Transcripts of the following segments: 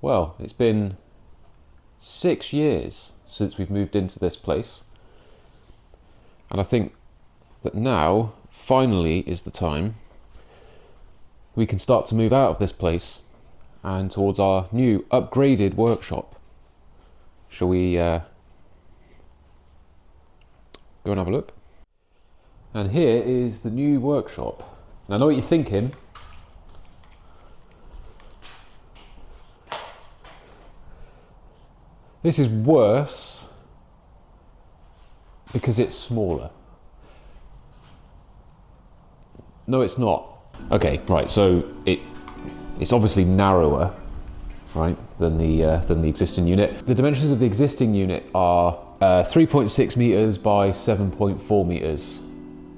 Well, it's been 6 years since we've moved into this place. And I think that now, finally, is the time we can start to move out of this place and towards our new upgraded workshop. Shall we go and have a look? And here is the new workshop. And I know what you're thinking. This is worse because it's smaller. No, it's not. Okay, right, so it's obviously narrower, right, than the existing unit. The dimensions of the existing unit are 3.6 meters by 7.4 meters.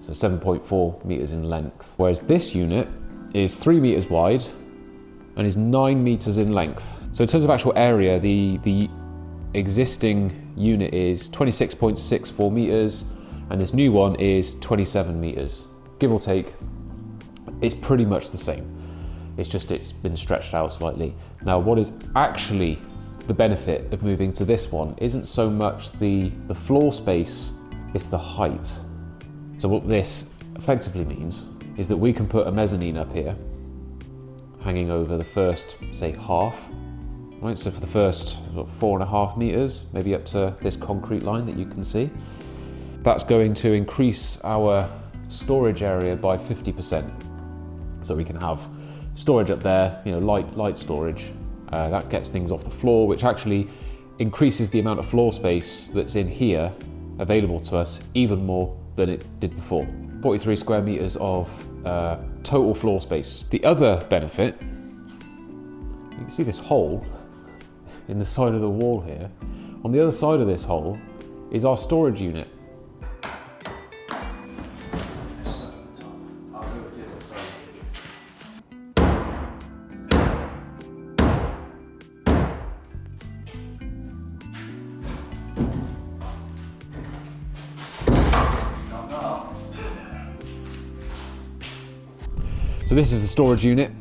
So 7.4 meters in length. Whereas this unit is 3 meters wide and is 9 meters in length. So in terms of actual area, the existing unit is 26.64 meters and this new one is 27 meters. Give or take, it's pretty much the same. It's just it's been stretched out slightly. Now, what is actually the benefit of moving to this one isn't so much the floor space, it's the height. So what this effectively means is that we can put a mezzanine up here, hanging over the first, say, half. Right, so for the first 4.5 meters, maybe up to this concrete line that you can see, that's going to increase our storage area by 50%. So we can have storage up there, you know, light storage. That gets things off the floor, which actually increases the amount of floor space that's in here available to us even more than it did before. 43 square meters of total floor space. The other benefit, you can see this hole in the side of the wall here. On the other side of this hole is our storage unit. So this is the storage unit,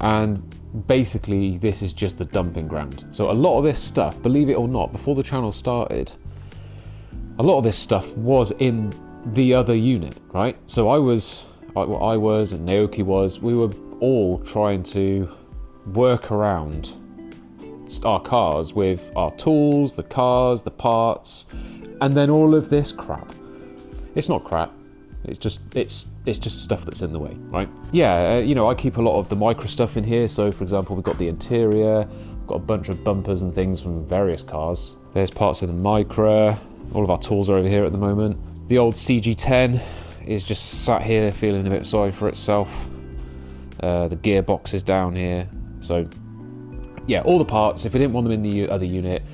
and basically this is just the dumping ground. So a lot of this stuff, believe it or not, before the channel started, a lot of this stuff was in the other unit, right? So I was and Naoki was, we were all trying to work around our cars with our tools, the cars, the parts, and then all of this crap. It's not crap. It's just stuff that's in the way, right? Yeah, you know, I keep a lot of the Micra stuff in here. So for example, we've got the interior, we've got a bunch of bumpers and things from various cars. There's parts of the Micra. All of our tools are over here at the moment. The old CG10 is just sat here feeling a bit sorry for itself. The gearbox is down here. So yeah, all the parts, if we didn't want them in the other unit,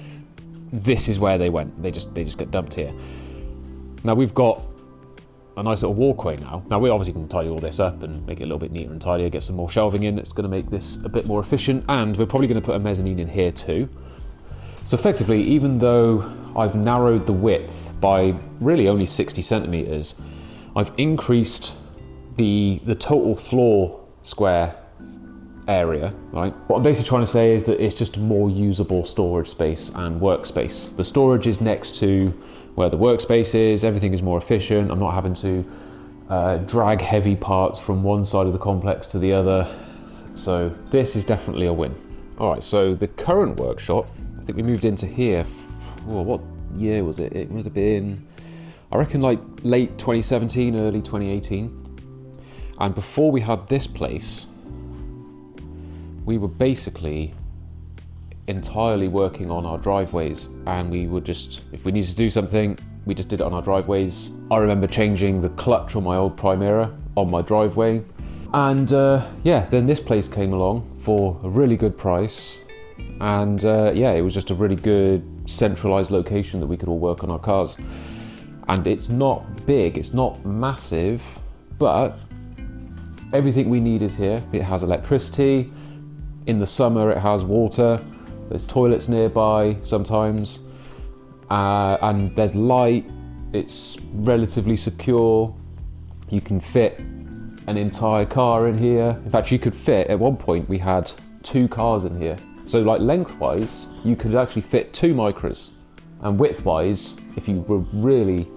this is where they went. They just get dumped here. Now we've got a nice little walkway now. Now we obviously can tidy all this up and make it a little bit neater and tidier, get some more shelving in that's going to make this a bit more efficient, and we're probably going to put a mezzanine in here too. So effectively, even though I've narrowed the width by really only 60 centimeters, I've increased the total floor square area, right? What I'm basically trying to say is that it's just more usable storage space and workspace. The storage is next to where the workspace is, everything is more efficient. I'm not having to drag heavy parts from one side of the complex to the other. So this is definitely a win. All right, so the current workshop, I think we moved into here, what year was it? It would have been, I reckon, like late 2017, early 2018. And before we had this place, we were basically entirely working on our driveways, and we would just, if we needed to do something, we just did it on our driveways. I remember changing the clutch on my old Primera on my driveway, and yeah, then this place came along for a really good price, and yeah, it was just a really good centralized location that we could all work on our cars. And it's not big, it's not massive, but everything we need is here. It has electricity. In the summer, it has water. There's toilets nearby sometimes, and there's light. It's relatively secure. You can fit an entire car in here. In fact, you could fit, at one point we had 2 cars in here. So like lengthwise, you could actually fit 2 Micras. And widthwise, if you were really,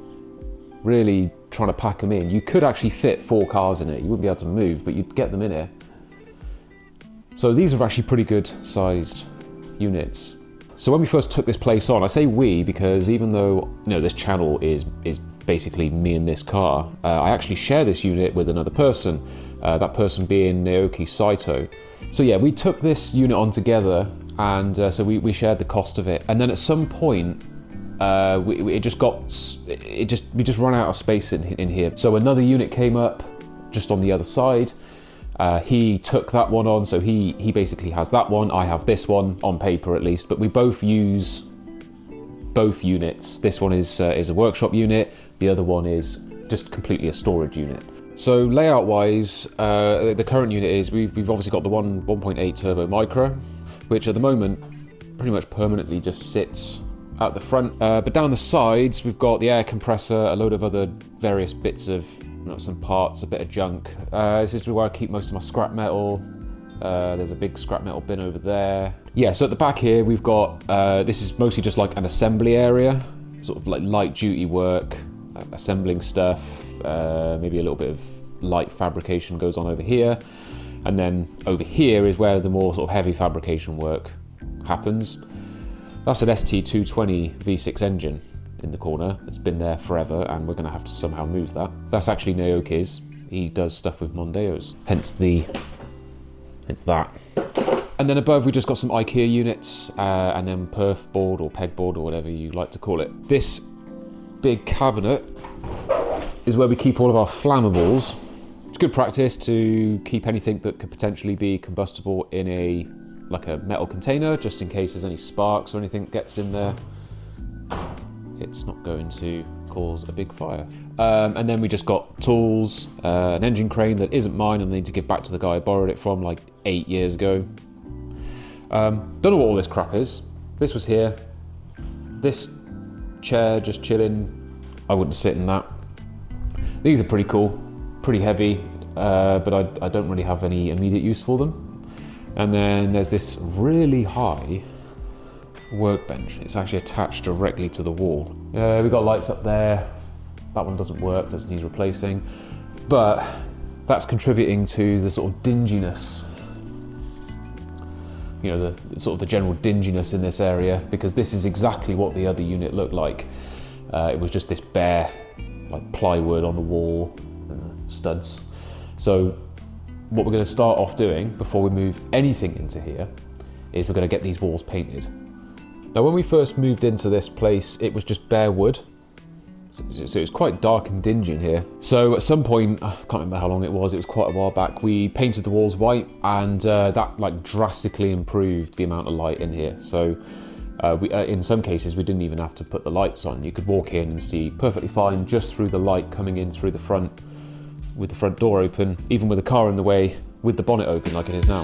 really trying to pack them in, you could actually fit 4 cars in it. You wouldn't be able to move, but you'd get them in here. So these are actually pretty good sized units. So when we first took this place on, I say we because even though this channel is basically me and this car, I actually share this unit with another person, that person being Naoki Saito. So yeah, we took this unit on together, and so we shared the cost of it. And then at some point, we just ran out of space in here. So another unit came up just on the other side. He took that one on, so he basically has that one. I have this one on paper at least, but we both use both units. This one is a workshop unit. The other one is just completely a storage unit. So layout wise, the current unit is we've obviously got the 1.8 turbo Micra, which at the moment pretty much permanently just sits at the front. But down the sides, we've got the air compressor, a load of other various bits of some parts, a bit of junk. This is where I keep most of my scrap metal. There's a big scrap metal bin over there. Yeah, so at the back here, we've got, this is mostly just like an assembly area, sort of like light duty work, assembling stuff, maybe a little bit of light fabrication goes on over here. And then over here is where the more sort of heavy fabrication work happens. That's an ST220 V6 engine in the corner. It's been there forever, and we're going to have to somehow move that. That's actually Naoki's. He does stuff with Mondeos, hence that. And then above we just got some IKEA units, and then perf board or pegboard or whatever you like to call it. This big cabinet is where we keep all of our flammables. It's good practice to keep anything that could potentially be combustible in a metal container, just in case there's any sparks or anything gets in there. It's not going to cause a big fire. And then we just got tools, an engine crane that isn't mine and I need to give back to the guy I borrowed it from like 8 years ago. Don't know what all this crap is. This was here. This chair just chilling. I wouldn't sit in that. These are pretty cool, pretty heavy, but I don't really have any immediate use for them. And then there's this really high workbench. It's actually attached directly to the wall. We've got lights up there. That one doesn't work, just needs replacing. But that's contributing to the sort of dinginess, the sort of the general dinginess in this area, because this is exactly what the other unit looked like. It was just this bare like plywood on the wall and studs. So what we're going to start off doing before we move anything into here is we're going to get these walls painted. Now when we first moved into this place, it was just bare wood. So it was quite dark and dingy in here. So at some point, I can't remember how long it was quite a while back, we painted the walls white, and that like drastically improved the amount of light in here. So in some cases, we didn't even have to put the lights on. You could walk in and see perfectly fine just through the light coming in through the front, with the front door open, even with the car in the way, with the bonnet open like it is now.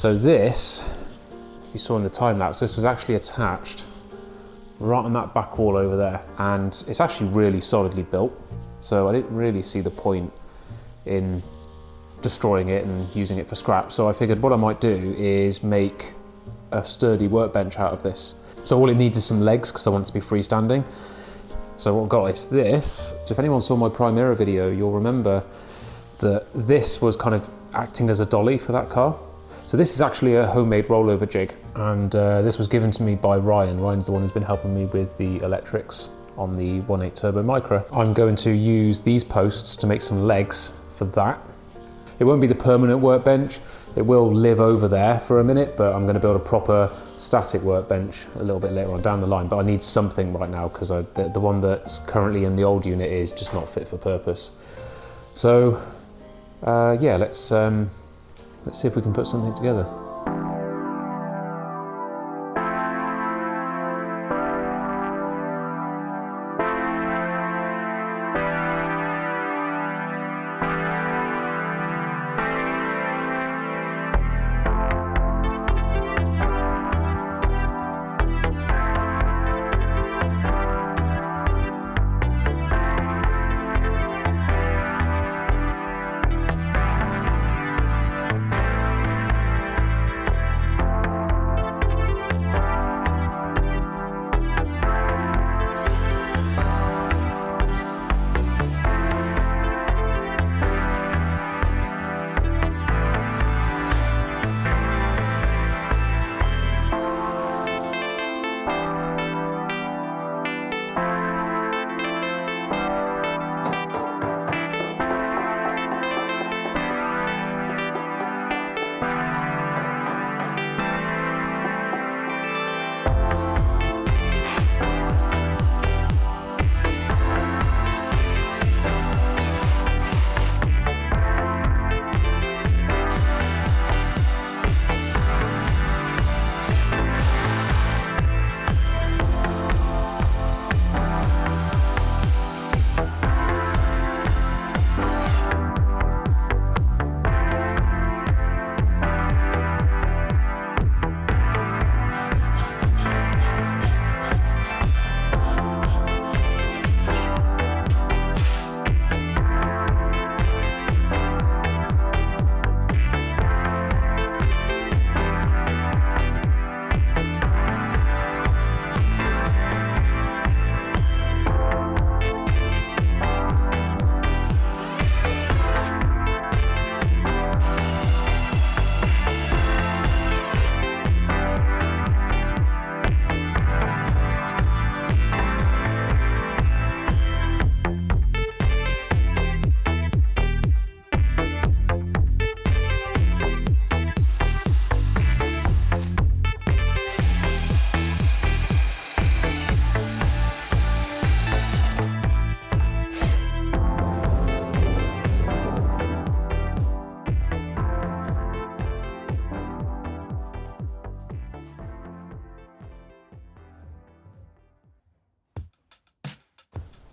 So this, if you saw in the time lapse, this was actually attached right on that back wall over there, and it's actually really solidly built, so I didn't really see the point in destroying it and using it for scrap. So I figured what I might do is make a sturdy workbench out of this. So all it needs is some legs because I want it to be freestanding. So what I've got is this. So if anyone saw my Primera video, you'll remember that this was kind of acting as a dolly for that car. So this is actually a homemade rollover jig, and this was given to me by Ryan. Ryan's the one who's been helping me with the electrics on the 1.8 turbo Micra. I'm going to use these posts to make some legs for that. It won't be the permanent workbench. It will live over there for a minute, but I'm going to build a proper static workbench a little bit later on down the line. But I need something right now because the one that's currently in the old unit is just not fit for purpose. So yeah, let's see if we can put something together.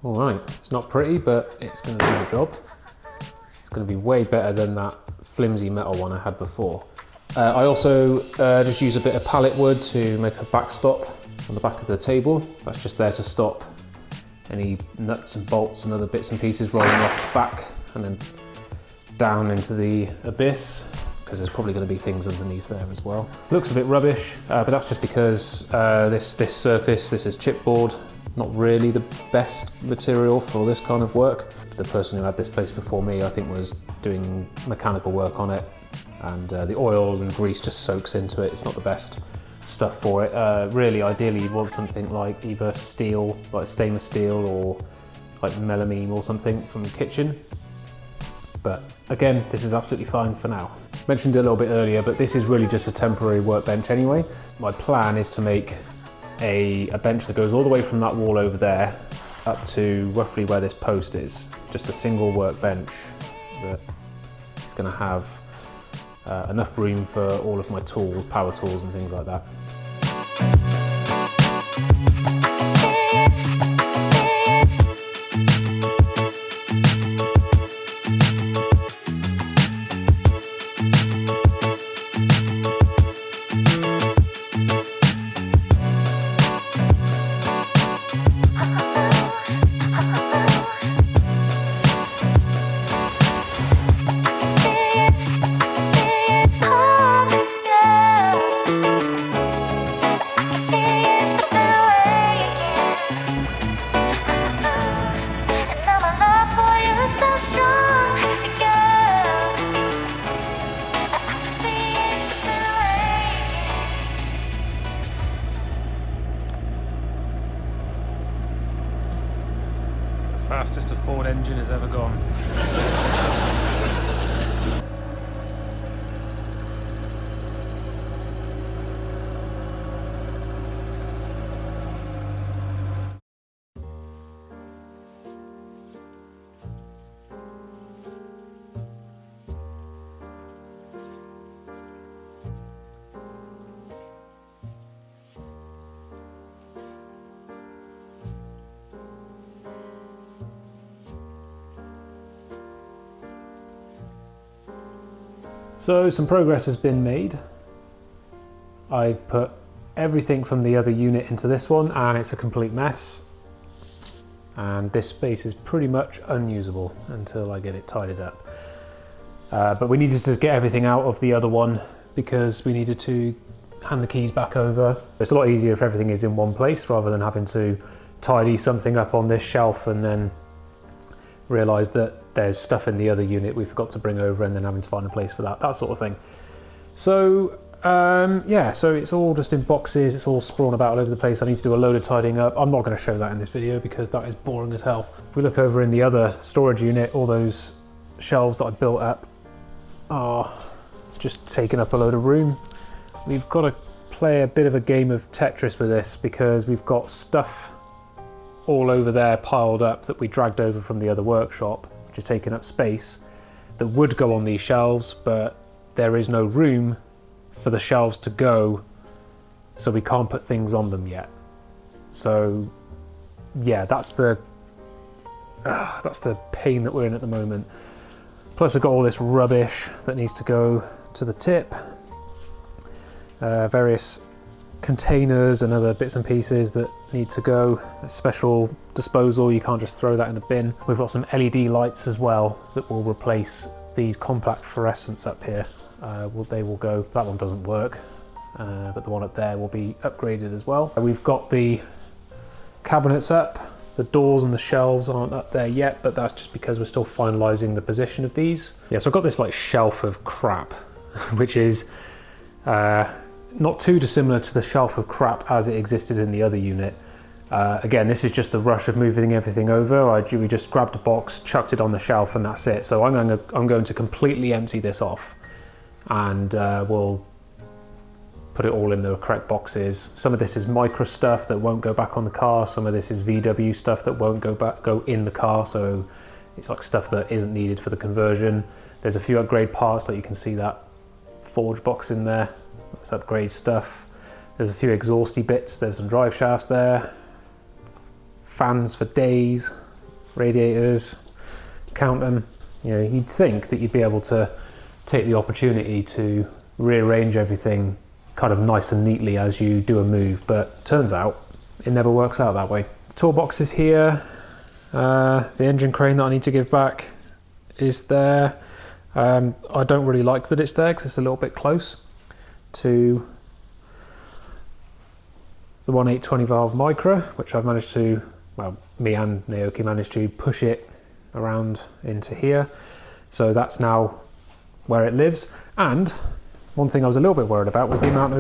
All right, it's not pretty, but it's going to do the job. It's going to be way better than that flimsy metal one I had before. I also just use a bit of pallet wood to make a backstop on the back of the table. That's just there to stop any nuts and bolts and other bits and pieces rolling off the back and then down into the abyss, because there's probably going to be things underneath there as well. Looks a bit rubbish, but that's just because this surface, this is chipboard, not really the best material for this kind of work. The person who had this place before me, I think, was doing mechanical work on it, and the oil and grease just soaks into it. It's not the best stuff for it. Really, ideally, you'd want something like either steel, like stainless steel, or like melamine or something from the kitchen. But again, this is absolutely fine for now. Mentioned it a little bit earlier, but this is really just a temporary workbench anyway. My plan is to make a bench that goes all the way from that wall over there up to roughly where this post is. Just a single workbench that is going to have enough room for all of my tools, power tools and things like that. Fastest a Ford engine has ever gone. So some progress has been made. I've put everything from the other unit into this one and it's a complete mess. And this space is pretty much unusable until I get it tidied up. But we needed to get everything out of the other one because we needed to hand the keys back over. It's a lot easier if everything is in one place rather than having to tidy something up on this shelf and then realise that there's stuff in the other unit we forgot to bring over and then having to find a place for that sort of thing. So yeah, so it's all just in boxes, it's all sprawling about all over the place. I need to do a load of tidying up. I'm not going to show that in this video because that is boring as hell. If we look over in the other storage unit, all those shelves that I built up are just taking up a load of room. We've got to play a bit of a game of Tetris with this because we've got stuff all over there piled up that we dragged over from the other workshop, which is taking up space, that would go on these shelves, but there is no room for the shelves to go, so we can't put things on them yet. So yeah, that's the pain that we're in at the moment. Plus we've got all this rubbish that needs to go to the tip, various containers and other bits and pieces that need to go. A special disposal, you can't just throw that in the bin. We've got some LED lights as well that will replace these compact fluorescents up here. They will go, that one doesn't work, but the one up there will be upgraded as well. We've got the cabinets up, the doors and the shelves aren't up there yet, but that's just because we're still finalising the position of these. Yeah, so I've got this like shelf of crap, which is not too dissimilar to the shelf of crap as it existed in the other unit. Again, this is just the rush of moving everything over. We just grabbed a box, chucked it on the shelf, and that's it. So I'm going to completely empty this off, and we'll put it all in the correct boxes. Some of this is Micra stuff that won't go back on the car. Some of this is VW stuff that won't go in the car. So it's like stuff that isn't needed for the conversion. There's a few upgrade parts, like you can see that forge box in there. That's upgrade stuff. There's a few exhausty bits. There's some drive shafts there. Fans for days, radiators, count them. You know, you'd think that you'd be able to take the opportunity to rearrange everything kind of nice and neatly as you do a move, but turns out it never works out that way. Toolbox is here. The engine crane that I need to give back is there. I don't really like that it's there because it's a little bit close to the 1.820 valve Micra, which I've managed to, well, me and Naoki managed to push it around into here. So that's now where it lives. And one thing I was a little bit worried about was the amount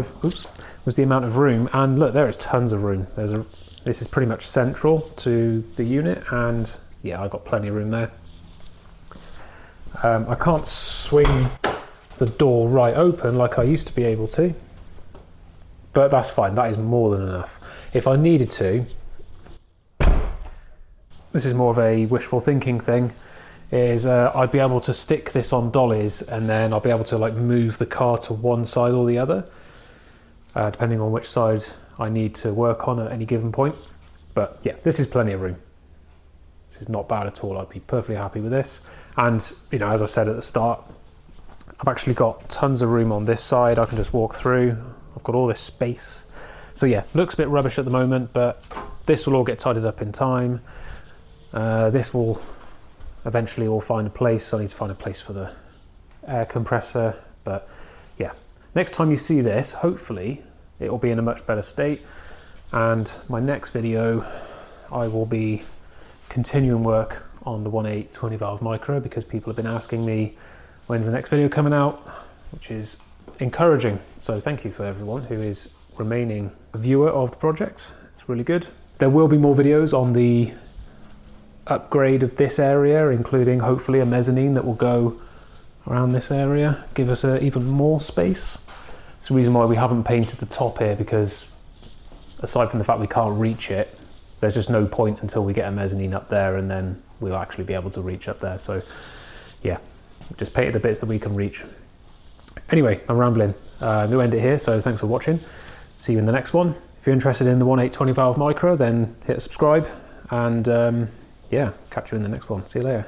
of room. And look, there is tons of room. This is pretty much central to the unit, and yeah, I've got plenty of room there. I can't swing the door right open like I used to be able to, but that's fine. That is more than enough. If I needed to, this is more of a wishful thinking thing, is I'd be able to stick this on dollies and then I'll be able to like move the car to one side or the other, depending on which side I need to work on at any given point. But yeah, this is plenty of room. This is not bad at all. I'd be perfectly happy with this. And you know, as I've said at the start, I've actually got tons of room on this side. I can just walk through. I've got all this space. So yeah, looks a bit rubbish at the moment, but this will all get tidied up in time. This will eventually all find a place. I need to find a place for the air compressor, but yeah. Next time you see this, hopefully it will be in a much better state. And my next video, I will be continuing work on the 1.8 20 valve Micra because people have been asking me when's the next video coming out, which is encouraging. So thank you for everyone who is remaining a viewer of the project. It's really good. There will be more videos on the upgrade of this area, including hopefully a mezzanine that will go around this area, give us even more space. It's the reason why we haven't painted the top here, because aside from the fact we can't reach it, there's just no point until we get a mezzanine up there, and then we'll actually be able to reach up there. So yeah, just painted the bits that we can reach. Anyway, I'm rambling. I'm going to end it here, so thanks for watching. See you in the next one. If you're interested in the 1.8 20 valve Micra, then hit subscribe, and yeah, catch you in the next one. See you later.